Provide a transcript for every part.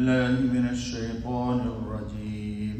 الله من الشيطان الرجيم.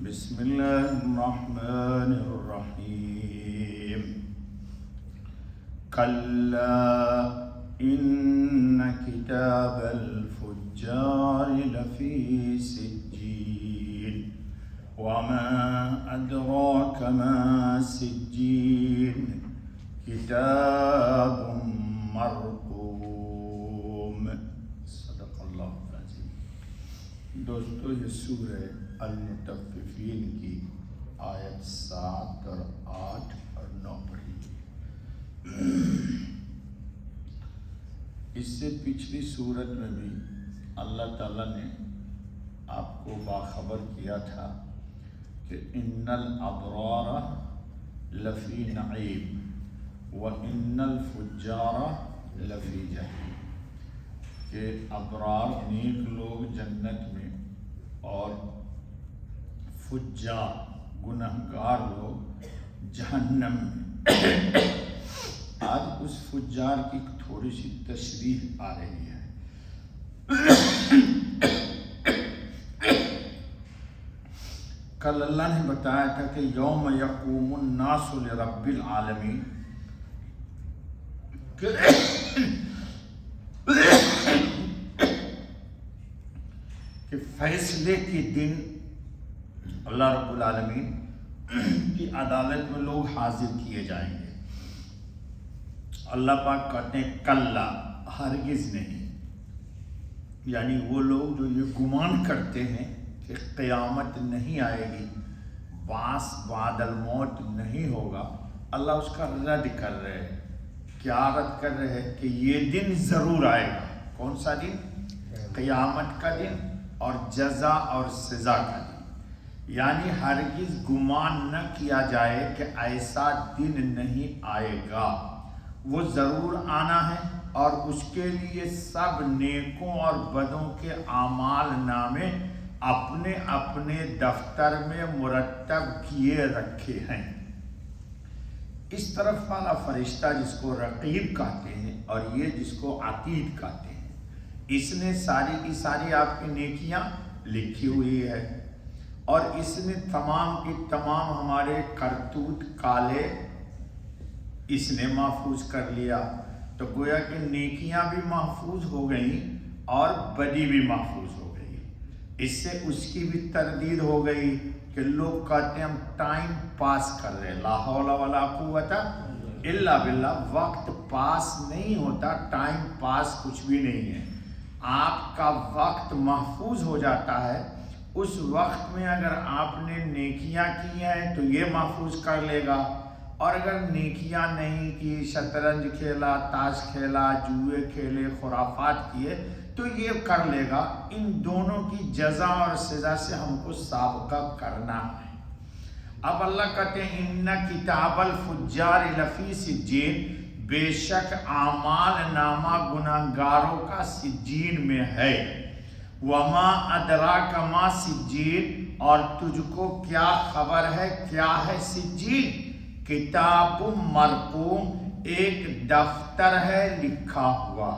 بسم الله الرحمن الرحيم. كلا إن كتاب الفجار لفي سجين وما أدراك ما سجين كتاب مرقوم. صدق اللہ العظیم. دوستو یہ سورہ المطففین کی آیت 7 اور 8 اور 9 پڑھی. اس سے پچھلی سورت میں بھی اللہ تعالیٰ نے آپ کو باخبر کیا تھا کہ ان الابرار لفی نعیم وان الفجار لفی جحیم، کہ ابرار نیک لوگ جنت میں اور فجار گنہگار لوگ جہنم میں. آج اس فجار کی تھوڑی سی تشریح آ رہی ہے. کل اللہ نے بتایا تھا کہ یوم یقوم الناس لرب العالمین، کہ فیصلے کے دن اللہ رب العالمین کی عدالت میں لوگ حاضر کیے جائیں گے. اللہ پاک کہتے ہیں کلا، ہرگز نہیں. یعنی وہ لوگ جو یہ گمان کرتے ہیں کہ قیامت نہیں آئے گی، بعث بعد الموت نہیں ہوگا، اللہ اس کا رد کر رہے ہیں. کیا رد کر رہے ہیں؟ کہ یہ دن ضرور آئے گا. کون سا دن؟ قیامت کا دن اور جزا اور سزا کا دن. یعنی ہرگز گمان نہ کیا جائے کہ ایسا دن نہیں آئے گا، وہ ضرور آنا ہے. اور اس کے لیے سب نیکوں اور بدوں کے اعمال نامے اپنے اپنے دفتر میں مرتب کیے رکھے ہیں. اس طرف والا فرشتہ جس کو رقیب کہتے ہیں اور یہ جس کو عتید کہتے ہیں، اس نے ساری کی ساری آپ کی نیکیاں لکھی ہوئی ہے، اور اس نے تمام کی تمام ہمارے کرتوت کالے اس نے محفوظ کر لیا. تو گویا کہ نیکیاں بھی محفوظ ہو گئیں اور بدی بھی محفوظ ہو گئی. اس سے اس کی بھی تردید ہو گئی کہ لوگ کہتے ہیں ہم ٹائم پاس کر رہے. لا حول ولا قوت الا باللہ. وقت پاس نہیں ہوتا، ٹائم پاس کچھ بھی نہیں ہے. آپ کا وقت محفوظ ہو جاتا ہے. اس وقت میں اگر آپ نے نیکیاں کی ہیں تو یہ محفوظ کر لے گا، اور اگر نیکیاں نہیں کی، شطرنج کھیلا، تاش کھیلا، جوئے کھیلے، خرافات کیے، تو یہ کر لے گا. ان دونوں کی جزا اور سزا سے ہم کو سابقہ کرنا ہے. اب اللہ کہتے ہیں ان کتاب الفجار لفی سجین، بے شک اعمال نامہ گناہگاروں کا سجین میں ہے. وما ادراک ما سجین، اور تجھ کو کیا خبر ہے کیا ہے سجین؟ کتاب مرقوم، ایک دفتر ہے لکھا ہوا.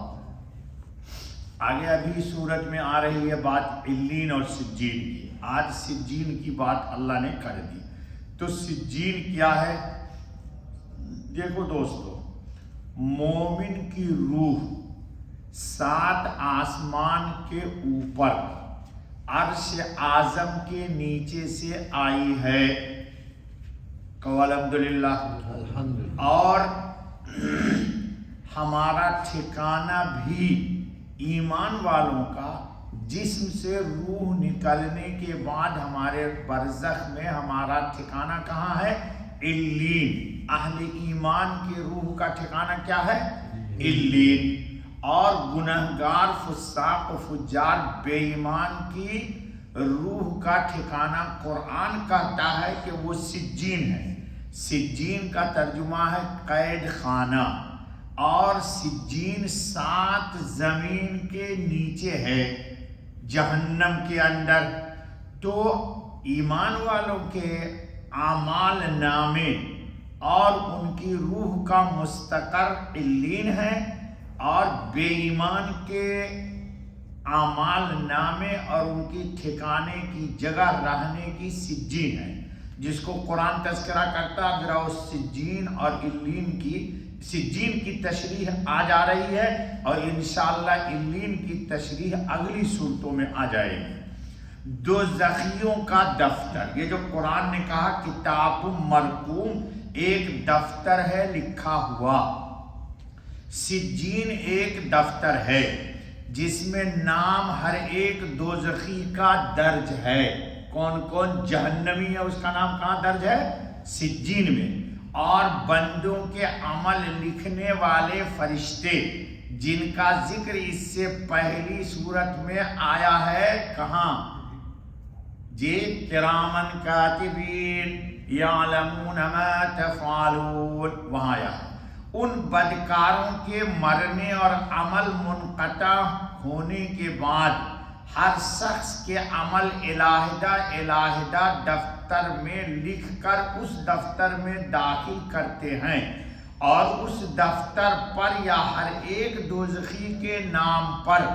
آگے ابھی صورت میں آ رہی ہے بات علین اور سجین کی. آج سجین کی بات اللہ نے کر دی. تو سجین کیا ہے؟ دیکھو دوستو، مومن کی روح 7 آسمان کے اوپر عرش اعظم کے نیچے سے آئی ہے. کہ الحمدللہ. اور ہمارا ٹھکانہ بھی ایمان والوں کا جسم سے روح نکلنے کے بعد ہمارے برزخ میں ہمارا ٹھکانہ کہاں ہے؟ علین. اہل ایمان کی روح کا ٹھکانہ کیا ہے؟ علین. اور گنہگار فساق و فجار بے ایمان کی روح کا ٹھکانہ قرآن کہتا ہے کہ وہ سجین ہے. سجین کا ترجمہ ہے قید خانہ، اور سجین 7 زمین کے نیچے ہے، جہنم کے اندر. تو ایمان والوں کے اعمال نامے اور ان کی روح کا مستقر علین ہے، اور بے ایمان کے اعمال نامے اور ان کی ٹھکانے کی جگہ رہنے کی سجین ہے، جس کو قرآن تذکرہ کرتا ہے۔ ذرا اس سجین اور علین کی، سجین کی تشریح آ جا رہی ہے اور انشاءاللہ علین کی تشریح اگلی صورتوں میں آ جائے گی۔ دوزخیوں کا دفتر، یہ جو قرآن نے کہا کتاب مرقوم ایک دفتر ہے لکھا ہوا، سجین ایک دفتر ہے جس میں نام ہر ایک دوزخی کا درج ہے۔ کون کون جہنمی ہے اس کا نام کہاں درج ہے؟ سجین میں۔ اور بندوں کے عمل لکھنے والے فرشتے جن کا ذکر اس سے پہلی صورت میں آیا ہے، کہاں؟ جی کرامن کاتبین یعلمون ما تفعلون، وہاں آیا ہے۔ ان بدکاروں کے مرنے اور عمل منقطع ہونے کے بعد ہر شخص کے عمل علیحدہ علیحدہ دفتر میں لکھ کر اس دفتر میں داخل کرتے ہیں، اور اس دفتر پر یا ہر ایک دوزخی کے نام پر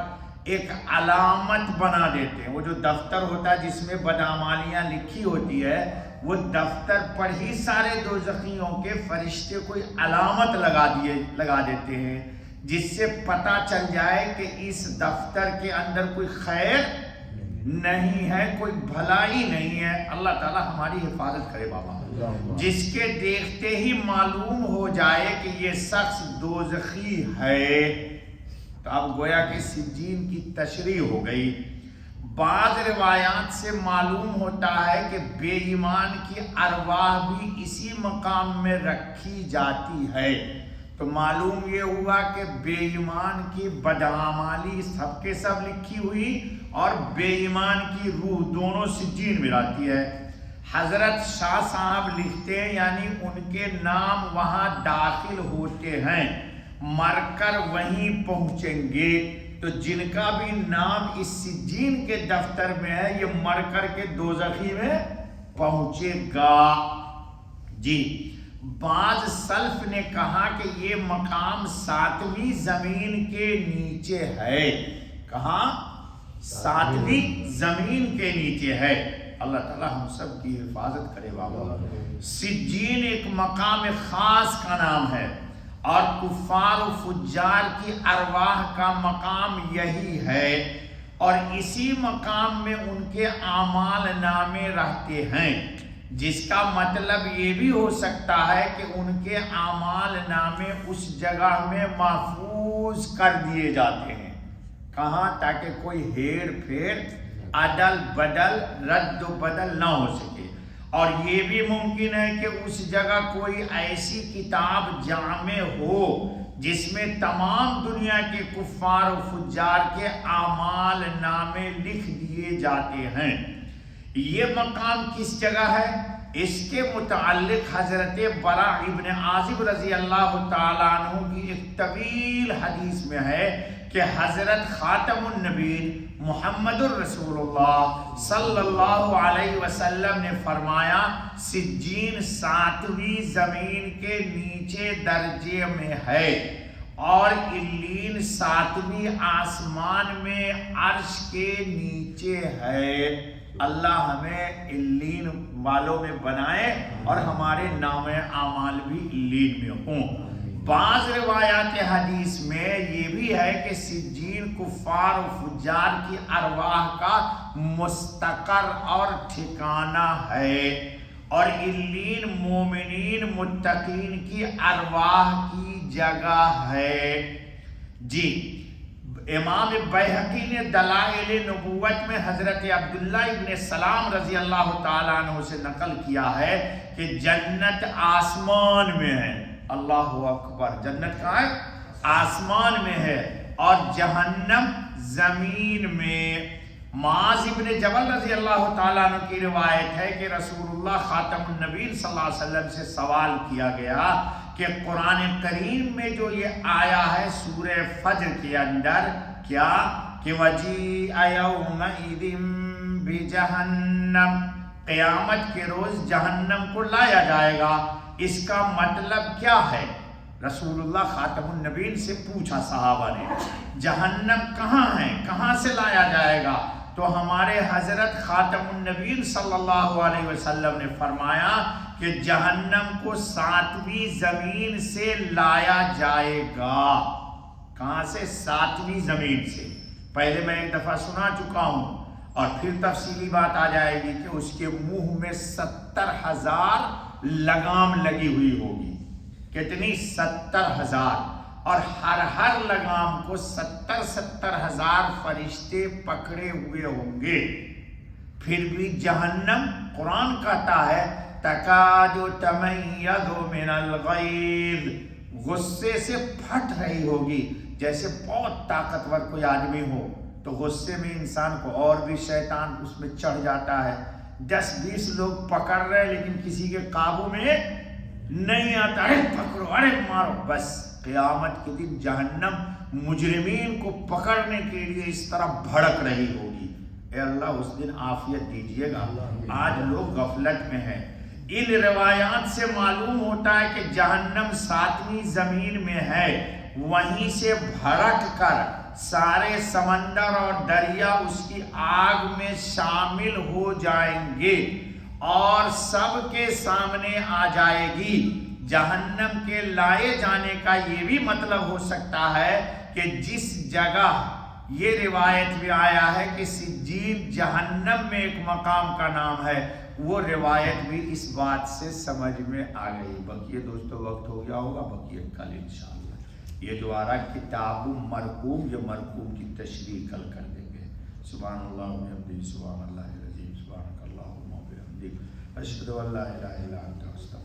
ایک علامت بنا دیتے ہیں۔ وہ جو دفتر ہوتا ہے جس میں بدعمالیاں لکھی ہوتی ہے، وہ دفتر پر ہی سارے دوزخیوں کے فرشتے کوئی علامت لگا دیتے ہیں، جس سے پتہ چل جائے کہ اس دفتر کے اندر کوئی خیر نہیں ہے، کوئی بھلائی نہیں ہے۔ اللہ تعالی ہماری حفاظت کرے بابا۔ جس کے دیکھتے ہی معلوم ہو جائے کہ یہ شخص دوزخی ہے، تو اب گویا کہ سجین کی تشریح ہو گئی۔ بعض روایات سے معلوم ہوتا ہے کہ بے ایمان کی ارواح بھی اسی مقام میں رکھی جاتی ہے، تو معلوم یہ ہوا کہ بے ایمان کی بدعمالی سب کے سب لکھی ہوئی اور بے ایمان کی روح دونوں سجین میں رہتی ہے۔ حضرت شاہ صاحب لکھتے ہیں یعنی ان کے نام وہاں داخل ہوتے ہیں، مر کر وہیں پہنچیں گے، تو جن کا بھی نام اس سجین کے دفتر میں ہے یہ مر کر کے دوزخی میں پہنچے گا۔ جی بعض سلف نے کہا کہ یہ مقام 7ویں زمین کے نیچے ہے۔ کہاں؟ 7ویں زمین کے نیچے ہے۔ اللہ تعالی ہم سب کی حفاظت کرے بابا۔ سجین ایک مقام خاص کا نام ہے، اور کفار و فجار کی ارواح کا مقام یہی ہے، اور اسی مقام میں ان کے اعمال نامے رہتے ہیں، جس کا مطلب یہ بھی ہو سکتا ہے کہ ان کے اعمال نامے اس جگہ میں محفوظ کر دیے جاتے ہیں۔ کہاں؟ تاکہ کوئی ہیر پھیر، عدل بدل، رد و بدل نہ ہو سکے۔ اور یہ بھی ممکن ہے کہ اس جگہ کوئی ایسی کتاب جامع ہو جس میں تمام دنیا کے کفار و فجار کے اعمال نامے لکھ دیے جاتے ہیں۔ یہ مقام کس جگہ ہے؟ اس کے متعلق حضرت برا ابن عازب رضی اللہ تعالیٰ عنہ کی ایک طویل حدیث میں ہے کہ حضرت خاتم النبیین محمد الرسول اللہ صلی اللہ علیہ وسلم نے فرمایا سجین 7ویں زمین کے نیچے درجے میں ہے، اور علین 7ویں آسمان میں عرش کے نیچے ہے۔ اللہ ہمیں علین والوں میں بنائے اور ہمارے نام اعمال بھی علین میں ہوں۔ بعض روایات حدیث میں یہ بھی ہے کہ سجین کفار و فجار کی ارواح کا مستقر اور ٹھکانہ ہے، اور علین مومنین متقین کی ارواح کی جگہ ہے۔ جی امام بیہقی نے دلائل نبوت میں حضرت عبداللہ ابن سلام رضی اللہ تعالیٰ عنہ سے نقل کیا ہے کہ جنت آسمان میں ہے۔ اللہ اکبر! جنت کہاں ہے؟ آسمان میں ہے، اور جہنم زمین میں۔ معاذ ابن جبل رضی اللہ تعالیٰ عنہ کی روایت ہے کہ رسول اللہ خاتم النبیین صلی اللہ علیہ وسلم سے سوال کیا گیا کہ قرآن کریم میں جو یہ آیا ہے سورہ فجر کے اندر، کیا کہ وَجِیءَ یَوْمَئِذٍ بِجَہَنَّمَ، قیامت کے روز جہنم کو لایا جائے گا، اس کا مطلب کیا ہے؟ رسول اللہ خاتم النبیین سے پوچھا صحابہ نے جہنم کہاں ہے، کہاں سے لایا جائے گا؟ تو ہمارے حضرت خاتم النبیین صلی اللہ علیہ وسلم نے فرمایا کہ جہنم کو 7ویں زمین سے لایا جائے گا۔ کہاں سے؟ 7ویں زمین سے۔ پہلے میں ایک دفعہ سنا چکا ہوں اور پھر تفصیلی بات آ جائے گی کہ اس کے منہ میں 70,000 لگام لگی ہوئی ہوگی۔ کتنی؟ 70,000، اور ہر لگام کو 70,000 فرشتے پکڑے ہوئے ہوں گے۔ پھر بھی جہنم، قرآن کہتا ہے تکاد تمیز من الغیظ، غصے سے پھٹ رہی ہوگی۔ جیسے بہت طاقتور کوئی آدمی ہو تو غصے میں انسان کو اور بھی شیطان اس میں چڑھ جاتا ہے۔ 10-20 لوگ پکڑ رہے لیکن کسی کے قابو میں نہیں آتا، ارے پکڑو، ارے مارو۔ بس قیامت کے دن جہنم مجرمین کو پکڑنے کے لیے اس طرح بھڑک رہی ہوگی۔ اے اللہ اس دن عافیت دیجیے گا۔ آج لوگ غفلت میں ہیں۔ ان روایات سے معلوم ہوتا ہے کہ جہنم 7ویں زمین میں ہے، وہیں سے بھڑک کر سارے سمندر اور دریا اس کی آگ میں شامل ہو جائیں گے اور سب کے سامنے آ جائے گی۔ جہنم کے لائے جانے کا یہ بھی مطلب ہو سکتا ہے کہ جس جگہ یہ روایت میں آیا ہے کہ سجین جہنم میں ایک مقام کا نام ہے، وہ روایت بھی اس بات سے سمجھ میں آ گئی۔ بقیہ دوستو وقت ہو گیا ہوگا، بقیہ کل انشاءاللہ یہ دوبارہ کتاب مرقوم، یہ مرقوم کی تشریح کل کر دیں گے۔ سبحان اللہ و بحمدہ، سبحان اللہ العظیم، سبحانک اللہم و بحمدک، اشہد ان لا الہ الا انت، استغفرک۔